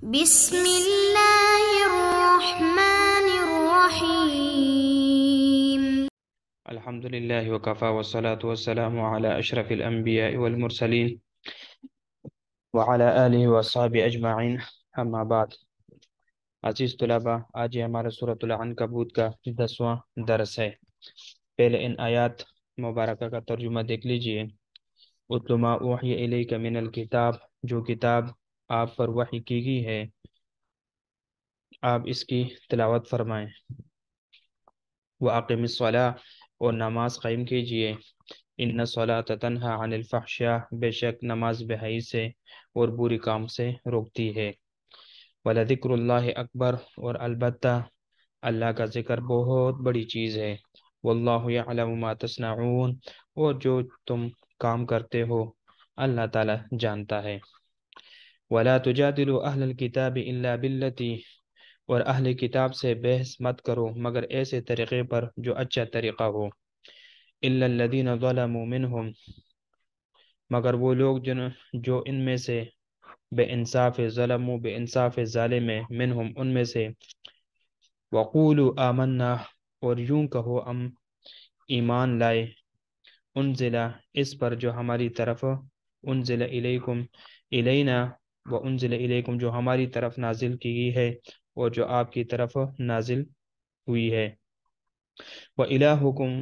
بسم الله الرحمن الرحيم. الحمد لله وكفى والصلاة والسلام على أشرف الأنبياء والمرسلين وعلى آله وصحبه أجمعين أما بعد. عزیز طلباء، آج یہ ہمارا سورۃ العنکبوت کا 10واں درس ہے۔ پہلے ان آیات مبارکہ کا ترجمہ دیکھ لیجئے۔ اتل ما اوحی الیک من الکتاب، جو کتاب آپ پر وحی کی گئی ہے آپ اس کی تلاوت فرمائیں۔ وَأَقِمِ الصَّلَاةَ، اور نماز قائم کیجئے۔ ان الصلاۃ تنہا عن الفحشاء، بے شک نماز بے حیائی سے اور بری کام سے روکتی ہے۔ وَلَذِكْرُ اللَّهِ اکبر، اور البتہ اللہ کا ذکر بہت بڑی چیز ہے۔ وَاللَّهُ يَعْلَمُ مَا تَصْنَعُونَ، اور جو تم کام کرتے ہو اللہ تعالی جانتا ہے۔ وَلَا تُجَادِلُوا أَهْلَ الْكِتَابِ إِلَّا بِالَّتِي، اور اہل کتاب سے بحث مت کرو مگر ایسے طریقے پر جو اچھا طریقہ ہو۔ إِلَّا الَّذِينَ ظَلَمُوا مِنْهُمْ، مگر وہ لوگ جو ان میں سے بے انصاف ظلموا، بے انصاف ظالم منہم ان میں سے۔ وَقُولُوا آمَنَّا، اور یوں کہو ہم ایمان لائے۔ انزل، اس پر جو ہماری طرف، انزل الیکم، الینا، وانزل الیکم، جو ہماری طرف نازل کی گئی ہے اور جو آپ کی طرف نازل ہوئی ہے۔ وَإِلَٰهُكُمْ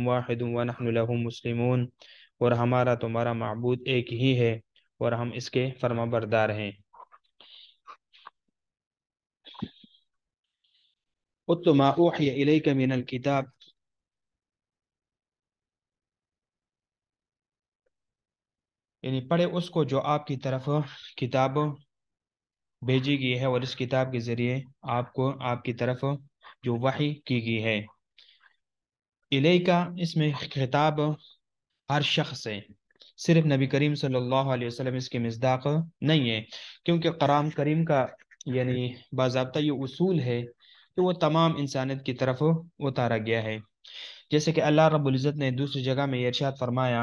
وَاحِدٌ وَنَحْنُ لَهُ مُسْلِمُونَ، اور ہمارا تمہارا معبود ایک ہی ہے اور ہم اس کے فرما بردار ہیں۔ اتل ما اوحی الیک من الکتاب، یعنی پڑھے اس کو جو آپ کی طرف کتاب بھیجی گئی ہے اور اس کتاب کے ذریعے آپ کو آپ کی طرف جو وحی کی گئی ہے۔ الیکا، اس میں خطاب ہر شخص ہے، صرف نبی کریم صلی اللہ علیہ وسلم اس کی مصداق نہیں ہے، کیونکہ قرآن کریم کا یعنی باضابطہ یہ اصول ہے کہ وہ تمام انسانیت کی طرف اتارا گیا ہے۔ جیسے کہ اللہ رب العزت نے دوسری جگہ میں یہ ارشاد فرمایا،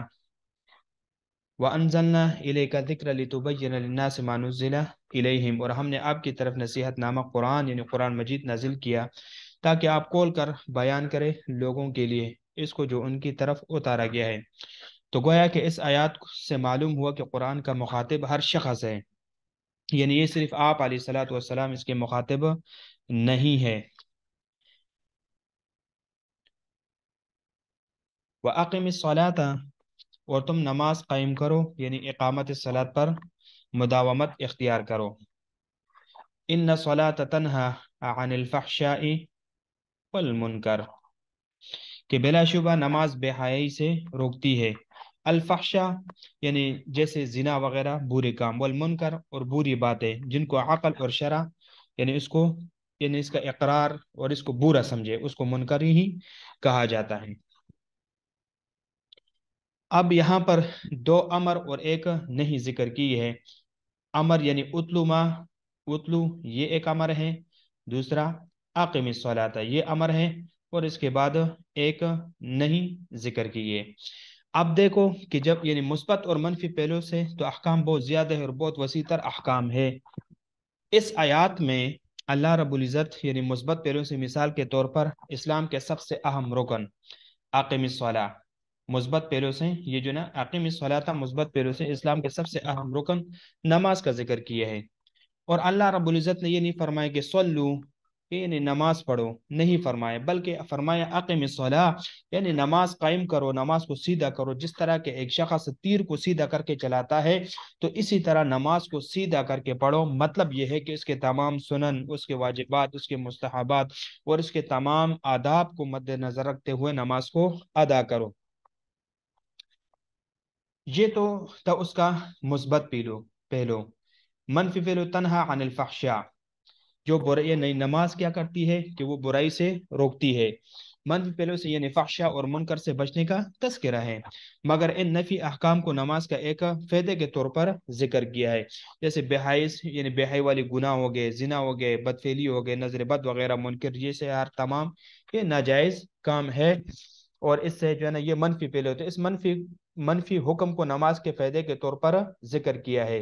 وَأَنزَلْنَا إِلَيْكَ الذِّكْرَ لِتُبَيِّنَ لِلنَّاسِ مَا نُزِّلَ إِلَيْهِمْ، اور ہم نے آپ کی طرف نصیحت نامہ قرآن یعنی قرآن مجید نازل کیا تاکہ آپ کھول کر بیان کرے لوگوں کے لیے اس کو جو ان کی طرف اتارا گیا ہے۔ تو گویا کہ اس آیات سے معلوم ہوا کہ قرآن کا مخاطب ہر شخص ہے، یعنی یہ صرف آپ علیہ الصلاۃ والسلام اس کے مخاطب نہیں ہے۔ وَأَقِمِ الصَّلَاةَ، اور تم نماز قائم کرو یعنی اقامت الصلاۃ پر مداومت اختیار کرو۔ ان الصلاۃ تنہا عن الفحشاء والمنکر، کہ بلا شبہ نماز بے حیائی سے روکتی ہے۔ الفحشاء یعنی جیسے زنا وغیرہ برے کام، والمنکر اور بری باتیں جن کو عقل اور شرع یعنی اس کا اقرار اور اس کو برا سمجھے اس کو منکر ہی کہا جاتا ہے۔ اب یہاں پر دو امر اور ایک نہیں ذکر کی ہے۔ امر یعنی اتلو یہ ایک امر ہے، دوسرا اقم الصلاۃ یہ امر ہے، اور اس کے بعد ایک نہیں ذکر کیے۔ اب دیکھو کہ جب یعنی مثبت اور منفی پہلو سے تو احکام بہت زیادہ ہے اور بہت وسیع تر احکام ہے۔ اس آیات میں اللہ رب العزت یعنی مثبت پہلو سے مثال کے طور پر اسلام کے سب سے اہم رکن اقم الصلاۃ، مثبت پہلو سے یہ جو نا اقیم الصلاۃ مثبت پہلو سے اسلام کے سب سے اہم رکن نماز کا ذکر کیا ہے۔ اور اللہ رب العزت نے یہ نہیں فرمایا کہ صلو یعنی نماز پڑھو، نہیں فرمایا، بلکہ فرمایا اقیم الصلاۃ یعنی نماز قائم کرو، نماز کو سیدھا کرو۔ جس طرح کہ ایک شخص تیر کو سیدھا کر کے چلاتا ہے تو اسی طرح نماز کو سیدھا کر کے پڑھو۔ مطلب یہ ہے کہ اس کے تمام سنن، اس کے واجبات، اس کے مستحبات اور اس کے تمام آداب کو مد نظر رکھتے ہوئے نماز کو ادا کرو۔ یہ تو تھا اس کا مثبت پہلو۔ منفی پہلو تنہا عن الفحشاء، جو برائی نئی نماز کیا کرتی ہے کہ وہ برائی سے روکتی ہے۔ منفی پہلو سے یعنی فحشاء اور منکر سے بچنے کا تذکرہ ہے، مگر ان نفی احکام کو نماز کا ایک فائدے کے طور پر ذکر کیا ہے، جیسے بے حیائی یعنی بے حیائی والی گناہ ہو گئے، زنا ہو گئے، بدفعلی ہو گئے، نظر بد وغیرہ، منکر جیسے ہر تمام یہ ناجائز کام ہے، اور اس سے جو ہے نا یہ منفی پہلو ہوتے، اس منفی حکم کو نماز کے فائدے کے طور پر ذکر کیا ہے۔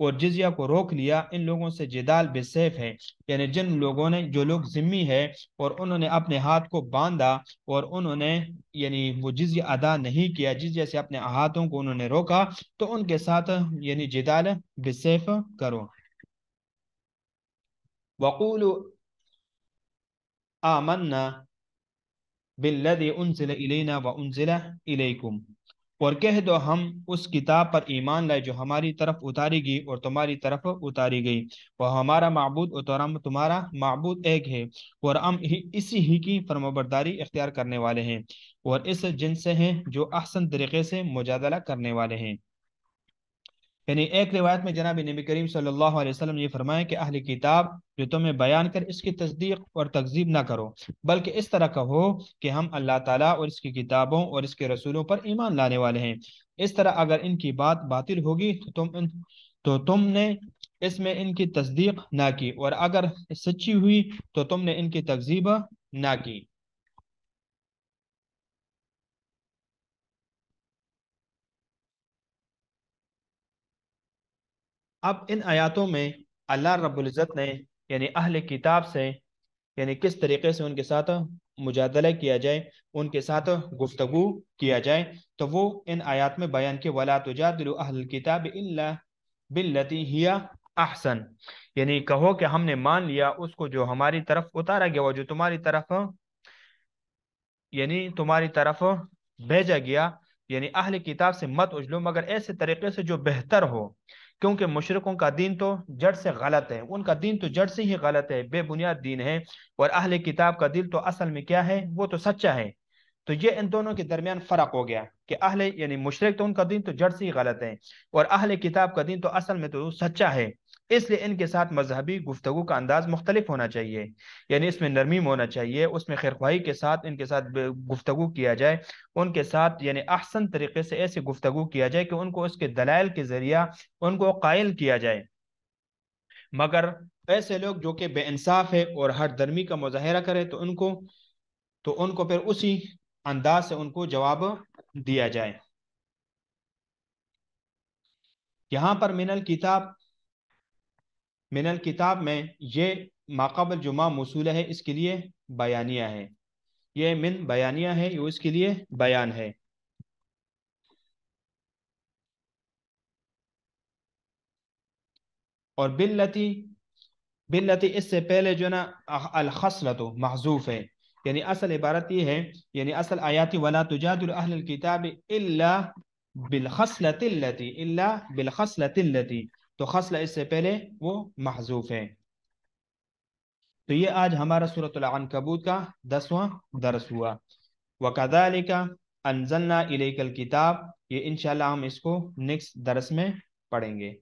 اور جزیہ کو روک لیا، ان لوگوں سے جدال بالسیف ہے، یعنی جن لوگوں نے، جو لوگ ذمی ہے اور انہوں نے اپنے ہاتھ کو باندھا اور انہوں نے یعنی وہ جزیہ ادا نہیں کیا، جزیہ سے اپنے ہاتھوں کو انہوں نے روکا، تو ان کے ساتھ یعنی جدال بالسیف کرو۔ وقولوا آمنا بالذی انزل الینا وانزل الیکم، اور کہہ دو ہم اس کتاب پر ایمان لائے جو ہماری طرف اتاری گئی اور تمہاری طرف اتاری گئی، وہ ہمارا معبود اور تمہارا معبود ایک ہے، اور ہم اسی ہی کی فرمانبرداری اختیار کرنے والے ہیں، اور اس جن سے ہیں جو احسن طریقے سے مجادلہ کرنے والے ہیں۔ یعنی ایک روایت میں جناب نبی کریم صلی اللہ علیہ وسلم نے یہ فرمایا کہ اہل کتاب جو تمہیں بیان کر اس کی تصدیق اور تکذیب نہ کرو، بلکہ اس طرح کہو کہ ہم اللہ تعالیٰ اور اس کی کتابوں اور اس کے رسولوں پر ایمان لانے والے ہیں۔ اس طرح اگر ان کی بات باطل ہوگی تو تم نے اس میں ان کی تصدیق نہ کی، اور اگر سچی ہوئی تو تم نے ان کی تکذیب نہ کی۔ اب ان آیاتوں میں اللہ رب العزت نے یعنی اہل کتاب سے یعنی کس طریقے سے ان کے ساتھ مجادلہ کیا جائے، ان کے ساتھ گفتگو کیا جائے، تو وہ ان آیات میں بیان کہ وَلَا تُجَادِلُوا أَهْلَ الْكِتَابِ إِلَّا بِالَّتِي هِيَ أَحْسَنُ، یعنی کہو کہ ہم نے مان لیا اس کو جو ہماری طرف اتارا گیا، وہ جو تمہاری طرف یعنی تمہاری طرف بھیجا گیا، یعنی اہل کتاب سے مت اجلو مگر ایسے طریقے سے جو بہتر ہو، کیونکہ مشرکوں کا دین تو جڑ سے غلط ہے، ان کا دین تو جڑ سے ہی غلط ہے، بے بنیاد دین ہے، اور اہل کتاب کا دل تو اصل میں کیا ہے، وہ تو سچا ہے۔ تو یہ ان دونوں کے درمیان فرق ہو گیا کہ اہل یعنی مشرک تو ان کا دین تو جڑ سے ہی غلط ہے، اور اہل کتاب کا دین تو اصل میں تو سچا ہے، اس لیے ان کے ساتھ مذہبی گفتگو کا انداز مختلف ہونا چاہیے، یعنی اس میں نرمیم ہونا چاہیے، اس میں خیرخواہی کے ساتھ ان کے ساتھ گفتگو کیا جائے، ان کے ساتھ یعنی احسن طریقے سے ایسے گفتگو کیا جائے کہ ان کو اس کے دلائل کے ذریعہ ان کو قائل کیا جائے۔ مگر ایسے لوگ جو کہ بے انصاف ہے اور ہر درمی کا مظاہرہ کرے تو ان کو پھر اسی انداز سے ان کو جواب دیا جائے۔ یہاں پر من الکتاب میں یہ ماقبل جو ما موصولہ ہے، اس کے لیے بیانیہ ہے، یہ من بیانیہ ہے، یہ اس کے لیے بیان ہے۔ اور باللتی اس سے پہلے جو نا الخصلۃ محذوف ہے، یعنی اصل عبارت یہ ہے، یعنی اصل آیاتی ولا تجادل اہل الکتاب الا بالخصلۃ التی، تو خصلہ اس سے پہلے وہ محذوف ہے۔ تو یہ آج ہمارا سورۃ العنکبوت کا 10واں درس ہوا۔ وَكَذَلِكَ أَنزَلْنَا إِلَيْكَ الْكِتَابَ، یہ انشاءاللہ ہم اس کو نیکسٹ درس میں پڑھیں گے۔